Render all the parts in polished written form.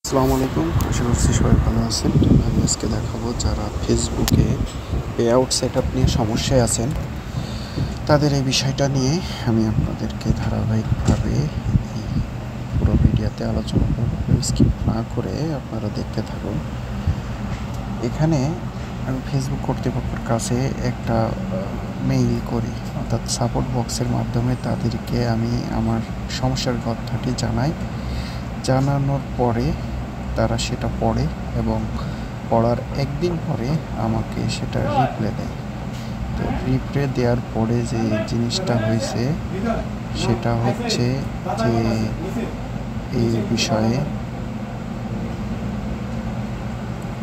আসসালামু আলাইকুম, আশা করছি সবাই ভালো আছেন। আমি আজকে দেখাবো যারা ফেসবুকে পে আউট সেট আপ নিয়ে সমস্যায় আছেন, তাদের এই বিষয়টা নিয়ে আমি আপনাদেরকে ধারাবাহিকভাবে এই পুরো ভিডিওতে আলোচনা করব। স্কিপ না করে আপনারা দেখতে থাকুন। এখানে আমি ফেসবুক কর্তৃপক্ষের কাছে একটা মেইল করি, অর্থাৎ সাপোর্ট বক্সের মাধ্যমে তাদেরকে আমি আমার সমস্যার কথাটি জানাই। জানানোর পরে তারা সেটা পড়ে এবং পড়ার একদিন পরে আমাকে সেটা রিপ্লাই দেয়। তো রিপ্লাই দেওয়ার পরে যে জিনিসটা হয়েছে সেটা হচ্ছে যে এই বিষয়ে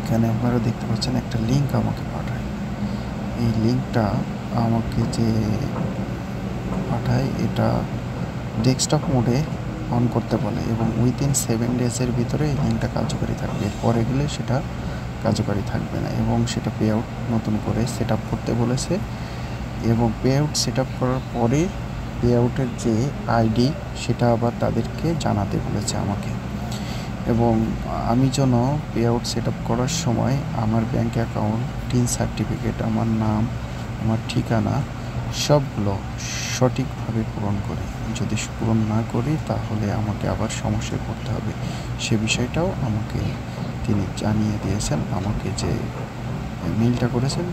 এখানে আপনারা দেখতে পাচ্ছেন একটা লিঙ্ক আমাকে পাঠায়। এই লিঙ্কটা আমাকে যে পাঠায় এটা ডেস্কটপ মোডে অন করতে বলে এবং উইদিন 7 ডেজের ভিতরে এই লিঙ্কটা কার্যকরী থাকবে। এরপরে গেলে সেটা কার্যকরী থাকবে না এবং সেটা পে আউট নতুন করে সেট আপ করতে বলেছে এবং পে আউট সেট আপ করার পরে পে আউটের যে আইডি সেটা আবার তাদেরকে জানাতে বলেছে আমাকে। এবং আমি যেন পে আউট সেট আপ করার সময় আমার ব্যাঙ্ক অ্যাকাউন্ট, টিন সার্টিফিকেট, আমার নাম, আমার ঠিকানা সবগুলো সঠিকভাবে পূরণ করি। যদি পূরণ না করি তাহলে আমাকে আবার সমস্যায় পড়তে হবে। সে বিষয়টাও আমাকে তিনি জানিয়ে দিয়েছেন। আমাকে যে মেইলটা করেছেন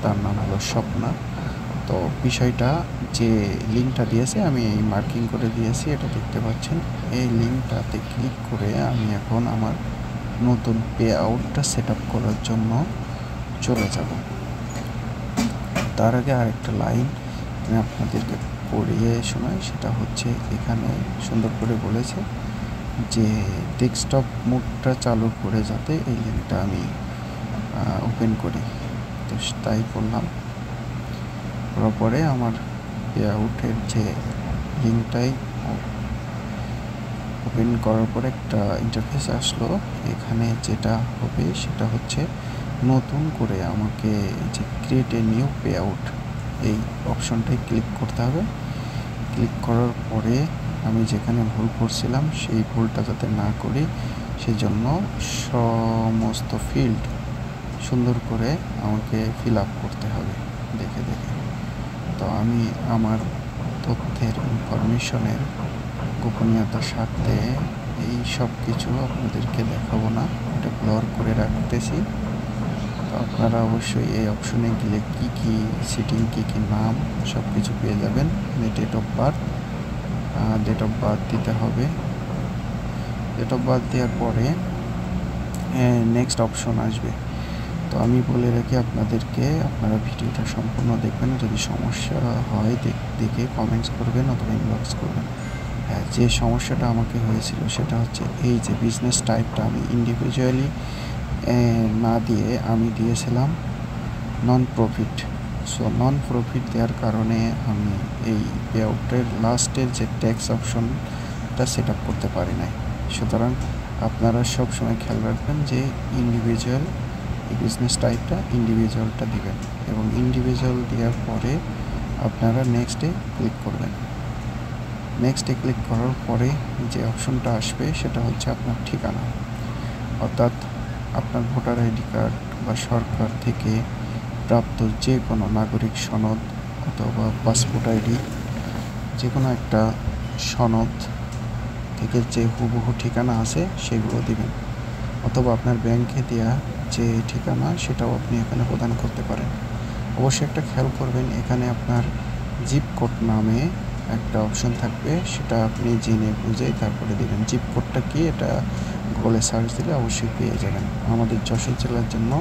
তার নাম হলো স্বপ্না। তো বিষয়টা যে লিঙ্কটা দিয়েছে আমি এই মার্কিং করে দিয়েছি, এটা দেখতে পাচ্ছেন। এই লিঙ্কটাতে ক্লিক করে আমি এখন আমার নতুন পে আউটটা সেট আপ করার জন্য চলে যাব। তার আগে আরেকটা লাইন আমি আপনাদেরকে পড়িয়ে শোনাই, সেটা হচ্ছে এখানে সুন্দর করে বলেছে যে ডেস্কটপ মোডটা চালু করে যাতে এই লিঙ্কটা আমি ওপেন করি। তো তাই করলাম। করার পরে আমার পে আউটের যে লিঙ্কটাই ওপেন করার পরে একটা ইন্টারফেস আসলো। এখানে যেটা হবে সেটা হচ্ছে নতুন করে আমাকে যে create a new pay out এই অপশনটাই ক্লিক করতে হবে। ক্লিক করার পরে আমি যেখানে ভুল করছিলাম সেই ভুলটা যাতে না করি সেজন্য সমস্ত ফিল্ড সুন্দর করে আমাকে ফিল আপ করতে হবে দেখে দেখে। তো আমি আমার তথ্যের ইনফরমেশনের গোপনীয়তার স্বার্থে এই সব কিছু আপনাদেরকে দেখাবো না, এটা ব্লর করে রাখতেছি। তো আপনারা অবশ্যই এই অপশনে গেলে কি কি সেটিং, কি কি নাম সব কিছু পেয়ে যাবেন। ডেট অফ বার্থ দিতে হবে। ডেট অফ বার্থ দেওয়ার পরে নেক্সট অপশন আসবে। তো আমি বলে রাখি আপনাদেরকে, আপনারা ভিডিওটা সম্পূর্ণ দেখবেন। যদি সমস্যা হয় দেখে কমেন্টস করবেন অথবা ইনবক্স করবেন। হ্যাঁ, যে সমস্যাটা আমাকে হয়েছিল সেটা হচ্ছে এই যে বিজনেস টাইপটা আমি ইন্ডিভিজুয়ালি না দিয়ে আমি দিয়েছিলাম non profit. So non profit দেওয়ার কারণে আমি এই পে আউটের লাস্টের যে ট্যাক্স অপশনটা সেট আপ করতে পারি নাই। সুতরাং আপনারা সবসময় খেয়াল রাখবেন যে ইন্ডিভিজুয়াল এই বিজনেস টাইপটা ইন্ডিভিজুয়ালটা দিবেন এবং ইন্ডিভিজুয়াল দেওয়ার পরে আপনারা নেক্সটে ক্লিক করবেন। নেক্সটে ক্লিক করার পরে যে অপশনটা আসবে সেটা হচ্ছে আপনার ঠিকানা, অর্থাৎ আপনার ভোটার আইডি কার্ড বা সরকার থেকে প্রাপ্ত যে কোনো নাগরিক সনদ অথবা পাসপোর্ট আইডি, যে কোনো একটা সনদ থেকে যে হুবহু ঠিকানা আছে সেগুলো দিবেন, অথবা আপনার ব্যাংকে দেওয়া যে ঠিকানা সেটাও আপনি এখানে প্রদান করতে পারেন। অবশ্যই একটা খেয়াল করবেন, এখানে আপনার জিপ কোড নামে একটা অপশন থাকবে, সেটা আপনি জেনে বুঝে তারপরে দেবেন। জিপ কোডটা কি এটা গুগলে সার্চ দিলে অবশ্যই পেয়ে যাবেন। আমাদের যশোর জেলার জন্য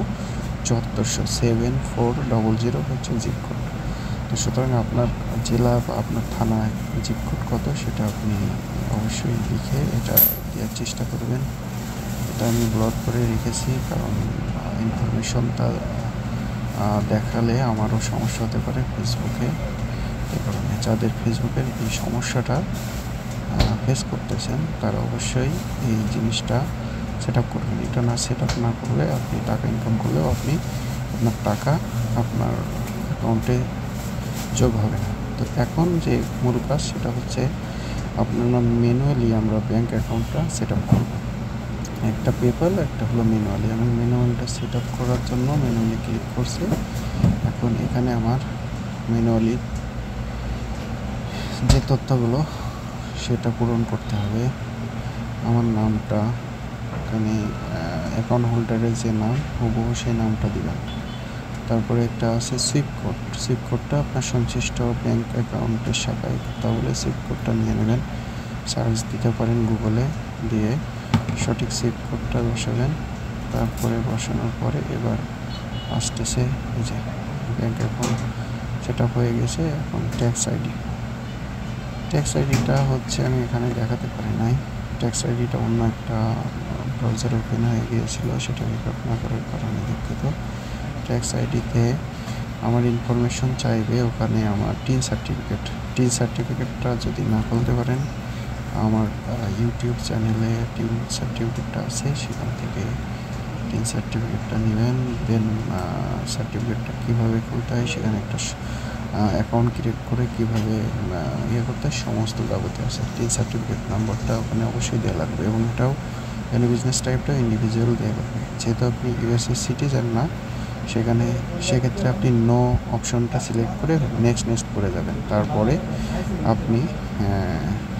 7470 হচ্ছে জিপ কোড। তো সুতরাং আপনার জেলা বা আপনার থানায় জিপ কোড কত সেটা আপনি অবশ্যই লিখে এটা দেওয়ার চেষ্টা করবেন। এটা আমি ব্লক করে রেখেছি কারণ ইনফরমেশনটা দেখালে আমারও সমস্যা হতে পারে ফেসবুকে। এই কারণে যাদের ফেসবুকের এই সমস্যাটা ফেস করতেছেন তারা অবশ্যই এই জিনিসটা সেট আপ করবেন। এটা না সেট আপ না করলে আপনি টাকা ইনকাম করলেও আপনি আপনার টাকা আপনার অ্যাকাউন্টে যোগ হবে না। তো এখন যে মূল কাজ সেটা হচ্ছে আপনার ম্যানুয়ালি আমরা ব্যাঙ্ক অ্যাকাউন্টটা সেট আপ করব। একটা পেপ্যাল, একটা হলো ম্যানুয়ালি। আমি ম্যানুয়ালটা সেট আপ করার জন্য ম্যানুয়ালি ক্লিক করছি। এখন এখানে আমার ম্যানুয়ালি যে তথ্যগুলো সেটা পূরণ করতে হবে। আমার নামটা এখানে অ্যাকাউন্ট হোল্ডারের যে নাম হুবহু সেই নামটা দিবেন। তারপরে একটা আছে সুইফট কোড। সুইফট কোডটা আপনার সংশ্লিষ্ট ব্যাংক অ্যাকাউন্টের শাখায় তাহলে সুইফট কোডটা নিয়ে নেবেন। সার্চ দিতে পারেন গুগলে, দিয়ে সঠিক সুইফট কোডটা বসাবেন। তারপরে বসানোর পরে এবার আসতেছে এই যে ব্যাংক অ্যাকাউন্ট সেটা হয়ে গেছে। এখন ট্যাক্স আইডি, ট্যাক্স আইডিটা হচ্ছে আমি এখানে দেখাতে পারি নাই। ট্যাক্স আইডিটা অন্য একটা ব্রাউজার ওপেন হয়ে গিয়েছিল, সেটা রেকর্ড না করার কারণে দুঃখিত। ট্যাক্স আইডিতে আমার ইনফরমেশন চাইবে, ওখানে আমার টিন সার্টিফিকেট। টিন সার্টিফিকেটটা যদি না খুলতে পারেন, আমার ইউটিউব চ্যানেলে টিন সার্টিফিকেটটা আছে, সেখান থেকে টিন সার্টিফিকেটটা নেবেন। দেন সার্টিফিকেটটা কীভাবে খুলতে হয়, সেখানে একটা অ্যাকাউন্ট ক্রিয়েট করে কীভাবে ইয়ে করতে হয় সমস্ত যাবতীয় আছে। টিন সার্টিফিকেট নাম্বারটা ওখানে অবশ্যই দেওয়া লাগবে, এবং এটাও এখানে বিজনেস টাইপটা ইন্ডিভিজুয়াল দেওয়া লাগবে। যেহেতু আপনি ইউএসএ সিটিজেন না, সেক্ষেত্রে আপনি নো অপশনটা সিলেক্ট করে নেক্সট করে যাবেন। তারপরে আপনি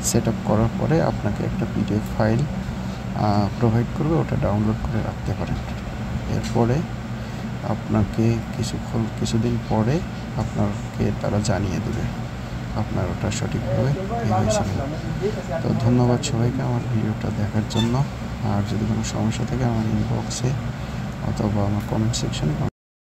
সেট আপ করার পরে আপনাকে একটা পিডিএফ ফাইল প্রোভাইড করবে, ওটা ডাউনলোড করে রাখতে পারেন। এরপরে আপনাকে কিছুদিন পরে আপনাকে তারা জানিয়ে দেবে আপনার ওটা সঠিকভাবে হয়েছে। তো ধন্যবাদ সবাইকে আমার ভিডিওটা দেখার জন্য। আর যদি কোনো সমস্যা থাকে আমার ইনবক্সে অথবা আমার কমেন্ট সেকশনে